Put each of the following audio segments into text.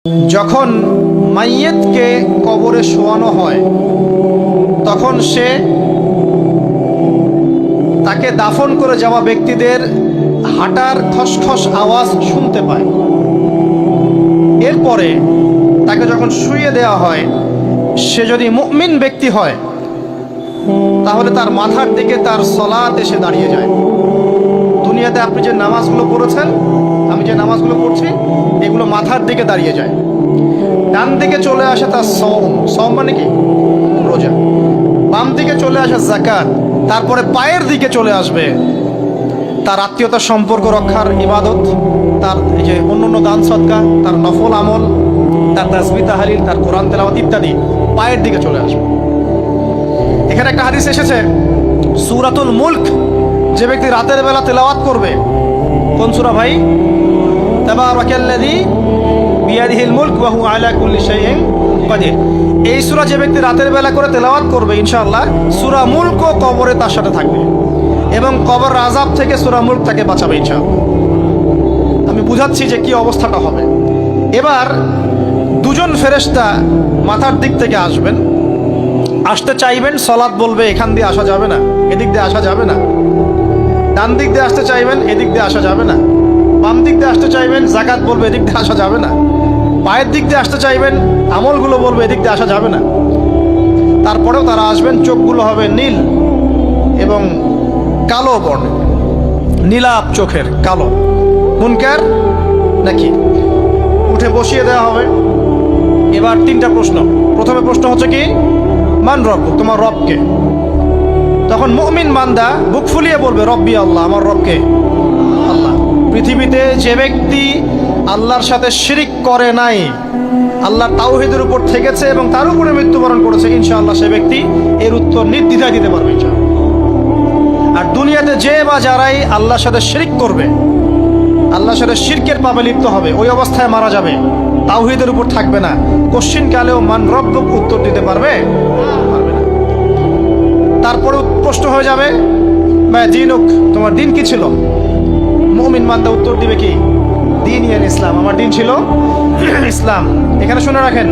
যখন মাইয়েতকে কবরে শোয়ানো হয় তখন সে তাকে দাফন করে যাওয়া ব্যক্তিদের হাঁটার খসখস আওয়াজ শুনতে পায়। এরপরে তাকে যখন শুইয়ে দেওয়া হয়, সে যদি মুমিন ব্যক্তি হয় তাহলে তার মাথার দিকে তার সলাত এসে দাঁড়িয়ে যায়। দুনিয়াতে আপনি যে নামাজগুলো পড়েছেন, আমি যে নামাজগুলো পড়ছি, এগুলো মাথার দিকে দাঁড়িয়ে যায়। ডান দিকে চলে আসে তার সওম মানে কি? রোজা। বাম দিকে চলে আসে যাকাত। তারপরে পায়ের দিকে চলে আসবে তার আত্মীয়তার সম্পর্ক রক্ষার ইবাদত, তার এই যে অন্যান্য দান সদকা, তার নফল আমল, তার তাসবিহ তাহলিল, তার কোরআন তেলাওয়াত ইত্যাদি পায়ের দিকে চলে আসবে। এখানে একটা হাদিস এসেছে, সূরাতুল মুলক যে ব্যক্তি রাতের বেলা তেলাওয়াত করবে, কোন সূরা ভাই? তাবারাকাল্লাযী বিয়াদিহিল মুলক ওয়া হুয়া আলা কুল্লি শাইইন কাদির। এই সূরা যে ব্যক্তি রাতের বেলা করে তেলাওয়াত করবে, ইনশাআল্লাহ সূরা মুলকও কবরে তার সাথে থাকবে এবং কবর আযাব থেকে সূরা মুলক তাকে বাঁচাবে ইনশাআল্লাহ। আমি বুঝাচ্ছি যে কি অবস্থাটা হবে। এবার দুজন ফেরেশতা মাথার দিক থেকে আসবেন, আসতে চাইবেন, সালাত বলবে এখান দিয়ে আসা যাবে না, এদিক দিয়ে আসা যাবে না। ডান দিক দিয়ে আসতে চাইবেন, এদিক দিয়ে আসা যাবে না। বাম দিক দিয়ে আসতে চাইবেন, যাকাত বলবে এদিক দিয়ে আসা যাবে না। পায়ের দিক দিয়ে আসতে চাইবেন, আমলগুলো বলবে এদিক দিয়ে আসা যাবে না। তারপরেও তারা আসবেন, চোখগুলো হবে নীল এবং কালো বর্ণের, নীলাপ চোখের, কালো। মুনকার নাকি? উঠে বসিয়ে দেওয়া হবে। এবার তিনটা প্রশ্ন। প্রথমে প্রশ্ন হচ্ছে কি, মান রব, তোমার রবকে? তখন মুমিন বান্দা বুক ফুলিয়ে বলবে রব্বি আল্লাহ, আমার রবকে আল্লাহ। পৃথিবীতে যে ব্যক্তি আল্লাহর সাথে শিরিক করে নাই, আল্লাহর তাওহীদের উপর থেকেছে এবং তার উপরে মৃত্যুবরণ করেছে, ইনশাআল্লাহ সে ব্যক্তি এর উত্তর নির্দ্বিধায় দিতে পারবে ইনশাআল্লাহ। আর দুনিয়াতে যে বা যারাই আল্লাহর সাথে শিরিক করবে, আল্লাহর সাথে শিরকের পাপে লিপ্ত হবে, ওই অবস্থায় মারা যাবে, তাওহীদের উপর থাকবে না, কোশ্চিন কালেও মান রব্বুক উত্তর দিতে পারবে না। তারপরে প্রশ্ন হয়ে যাবে মা দীনুক, তোমার দিন কি ছিল? মুমিন বান্দা উত্তর দিবে কি? দিন ইয়ান ইসলাম, আমার দিন ছিল ইসলাম। এখানে শুনে রাখেন,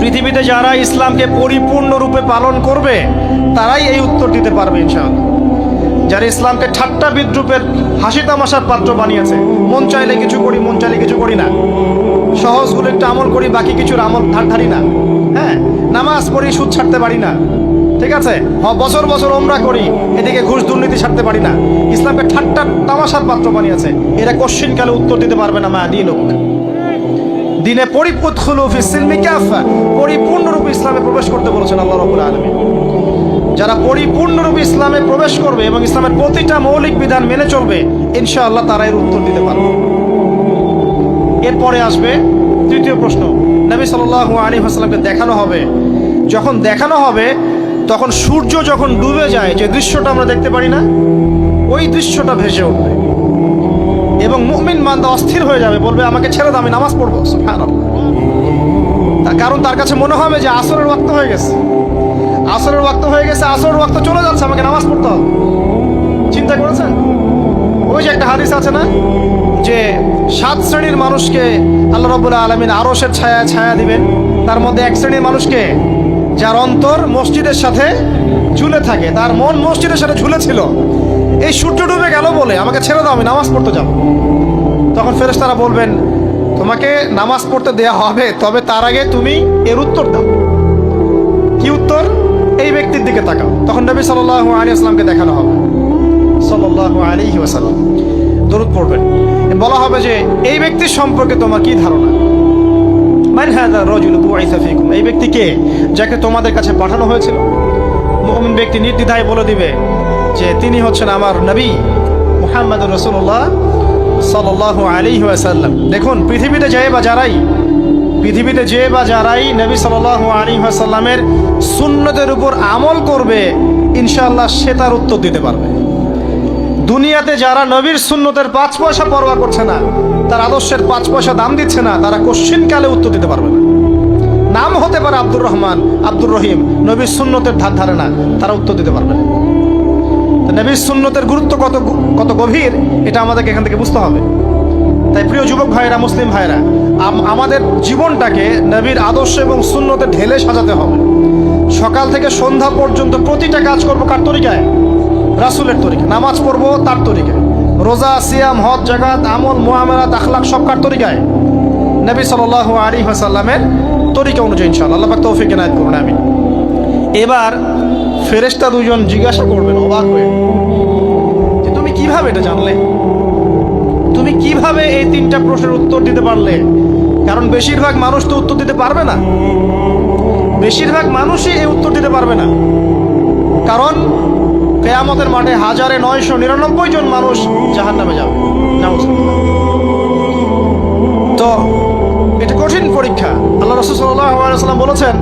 পৃথিবীতে যারা ইসলামকে পরিপূর্ণরূপে পালন করবে তারাই এই উত্তর দিতে পারবে ইনশাআল্লাহ। যারা ইসলামকে ঠাট্টা বিদ্রুপের হাসি তামাশার পাত্র বানিয়েছে, মন চাইলে কিছু করি, মন চাইলে কিছু করি না, সহজগুলো একটু আমল করি, বাকি কিছুর আমল ধারি না, হ্যাঁ, নামাজ পড়ি, সুদ ছাড়তে পারি না, ঠিক আছে, বছর বছর ওমরা করি, এদিকে ঘুষ দুর্নীতি ছাড়তে পারি না, ইসলামকে ঠাট্টা তামাশার পাত্র বানিয়েছে, এরা কোশ্চিন কালে উত্তর দিতে পারবে না মা দীনুক। দিনে পরিপূর্ণরূপে ইসলামে প্রবেশ করতে বলেছেন আল্লাহ রাব্বুল আলামিন। যারা পরিপূর্ণরূপে ইসলামে প্রবেশ করবে এবং ইসলামের প্রতিটা মৌলিক বিধান মেনে চলবে, ইনশাআল্লাহ তারা এর উত্তর দিতে পারবে। এরপরে আসবে তৃতীয় প্রশ্ন। নবী সাল্লাল্লাহু আলাইহি ওয়াসাল্লামকে দেখানো হবে। যখন দেখানো হবে তখন সূর্য যখন ডুবে যায়, যে দৃশ্যটা আমরা দেখতে পারি না, ওই দৃশ্যটা ভেসে উঠবে এবং মুমিন বান্দা অস্থির হয়ে যাবে, বলবে আমাকে ছেড়ে দাও, আমি নামাজ পড়বো। সুবহানাল্লাহ। তার কারণ তার কাছে মনে হবে যে আসরের ওয়াক্ত হয়ে গেছে, আসরের ওয়াক্ত হয়ে গেছে, আসরের ওয়াক্ত চলে যাচ্ছে, আমাকে নামাজ পড়তে হবে। চিন্তা করেছেন? ওই যে একটা হাদিস আছে না, যে 7 শ্রেণীর মানুষকে আল্লাহ রাব্বুল আলামিন আরশের ছায়া দিবেন। তার মধ্যে এক শ্রেণীর মানুষকে, যার অন্তর মসজিদের সাথে ঝুলে থাকে, তার মন মসজিদের সাথে ঝুলে ছিল, এই সূর্য ডুবে গেল বলে আমাকে ছেড়ে দাও, আমি নামাজ পড়তে যাব। তখন ফেরেশতারা বলবেন তোমাকে নামাজ পড়তে দেয়া হবে, তবে তার আগে তুমি এর উত্তর দাও। কি উত্তর? এই ব্যক্তির দিকে তাকাও। তখন নবী সাল্লাল্লাহু আলাইহি ওয়াসাল্লামকে দেখানো হবে, সাল্লাল্লাহু আলাইহি ওয়াসাল্লাম দরুদ পড়বেন। বলা হবে যে এই ব্যক্তির সম্পর্কে তোমার কি ধারণা? মান হাযা রাজুলু বুইসা ফীকুম, এই ব্যক্তি কে, যাকে তোমাদের কাছে পাঠানো হয়েছিল? মুমিন ব্যক্তি নির্দ্বিধায় বলে দিবে যে তিনি হচ্ছেন আমার নবী মুহাম্মদুর রাসূলুল্লাহ সাল্লাল্লাহু আলাইহি ওয়াসাল্লাম। দেখুন, পৃথিবীতে যে বা যারাই নবী সাল্লাল্লাহু আলাইহি ওয়াসাল্লামের সুন্নতের উপর আমল করবে, ইনশাআল্লাহ সে তার উত্তর দিতে পারবে। দুনিয়াতে যারা নবীর সুন্নতের 5 পয়সা পরোয়া করছে না, তার আদর্শের 5 পয়সা দাম দিচ্ছে না, তারা কোশ্চিন কালে উত্তর দিতে পারবে না। নাম হতে পারে আব্দুর রহমান, আব্দুর রহিম, নবীর সুন্নতের ধার ধারে না, তারা উত্তর দিতে পারবে না। নবীর সুন্নতের গুরুত্ব কত গভীর, এটা আমাদেরকে এখান থেকে বুঝতে হবে। তাই প্রিয় যুবক ভাইরা, মুসলিম ভাইরা, আমাদের জীবনটাকে নবীর আদর্শ এবং সুন্নতে ঢেলে সাজাতে হবে। সকাল থেকে সন্ধ্যা পর্যন্ত প্রতিটা কাজ করবো কার তরিকায়? রাসূলের তরিকা। নামাজ পড়বো তার তরিকায়, রোজা, সিয়াম, হজ, জাকাত, আমল, মুআমালাত, আখলাক সব কার তরিকায়? নবী সাল্লাল্লাহু আলাইহি ওয়াসাল্লামের তরিকা অনুযায়ী ইনশাআল্লাহ। আল্লাহ পাক তৌফিক এনায়েত করুন, আমিন। এবার ফেরেশতা দুজন জিজ্ঞাসা করবেন অবাক হয়ে যে তুমি কিভাবে এটা জানলে? তুমি কিভাবে এই তিনটা প্রশ্নের উত্তর দিতে পারলে? কারণ বেশিরভাগ মানুষ তো উত্তর দিতে পারবে না, বেশিরভাগ মানুষই এই উত্তর দিতে পারবে না। কারণ কিয়ামতের মাঠে 1999 জন মানুষ জাহান্নামে যাবে। নাউজুবিল্লাহ। তো এটা কঠিন পরীক্ষা। আল্লাহ রাসূল সাল্লাল্লাহু আলাইহি ওয়াসাল্লাম বলেছেন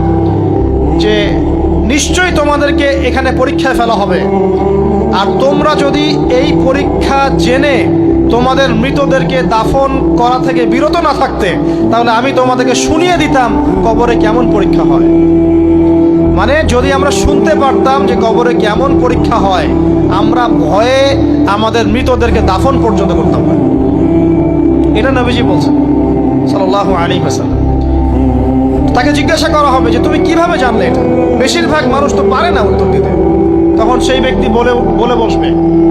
যে নিশ্চয়ই তোমাদেরকে এখানে পরীক্ষায় ফেলা হবে, আর তোমরা যদি এই পরীক্ষা জেনে তোমাদের মৃতদেরকে দাফন করা থেকে বিরত না থাকতে, তাহলে আমি তোমাদেরকে শুনিয়ে দিতাম কবরে কেমন পরীক্ষা হয়। মানে যদি আমরা শুনতে পারতাম যে কবরে কেমন পরীক্ষা হয়, আমরা ভয়ে আমাদের মৃতদেরকে দাফন পর্যন্ত করতাম না। এটা নবীজি বলছেন সাল্লাল্লাহু আলাইহি ওয়াসাল্লাম। তাকে জিজ্ঞাসা করা হবে যে তুমি কিভাবে জানলে এটা? বেশিরভাগ মানুষ তো পারে না উত্তর দিতে। তখন সেই ব্যক্তি বলে বসবে,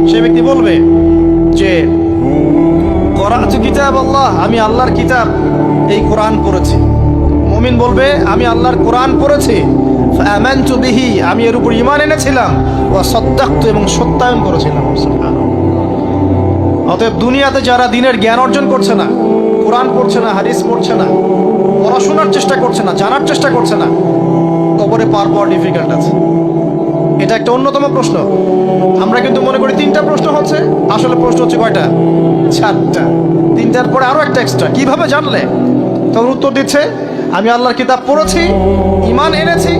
সেই ব্যক্তি বলবে যে করাতু কিতাব আল্লাহ, আমি আল্লাহর কিতাব এই কোরআন পড়েছি। মুমিন বলবে আমি আল্লাহর কোরআন পড়েছি, ফাআমানতু বিহি, আমি এর উপর ঈমান এনেছিলাম, ওয়া সাদ্দাকতু, এবং সত্যায়ন করেছিলাম। সুবহানাল্লাহ। অতএব দুনিয়াতে যারা দিনের জ্ঞান অর্জন করছে না, কোরআন পড়ছে না, হাদিস পড়ছে না, পড়াশোনার চেষ্টা করছে না, জানার চেষ্টা করছে না, কবরে পাওয়া ডিফিকাল্ট আছে। এটা একটা অন্যতম প্রশ্ন। আমরা কিন্তু মনে করি তিনটা প্রশ্ন হচ্ছে, আসলে প্রশ্ন হচ্ছে কয়টা? 4টা। তিনটার পরে আরো একটা এক্সট্রা। কিভাবে জানলে? তখন উত্তর দিচ্ছে আমি আল্লাহর কিতাব পড়েছি, ঈমান এনেছি,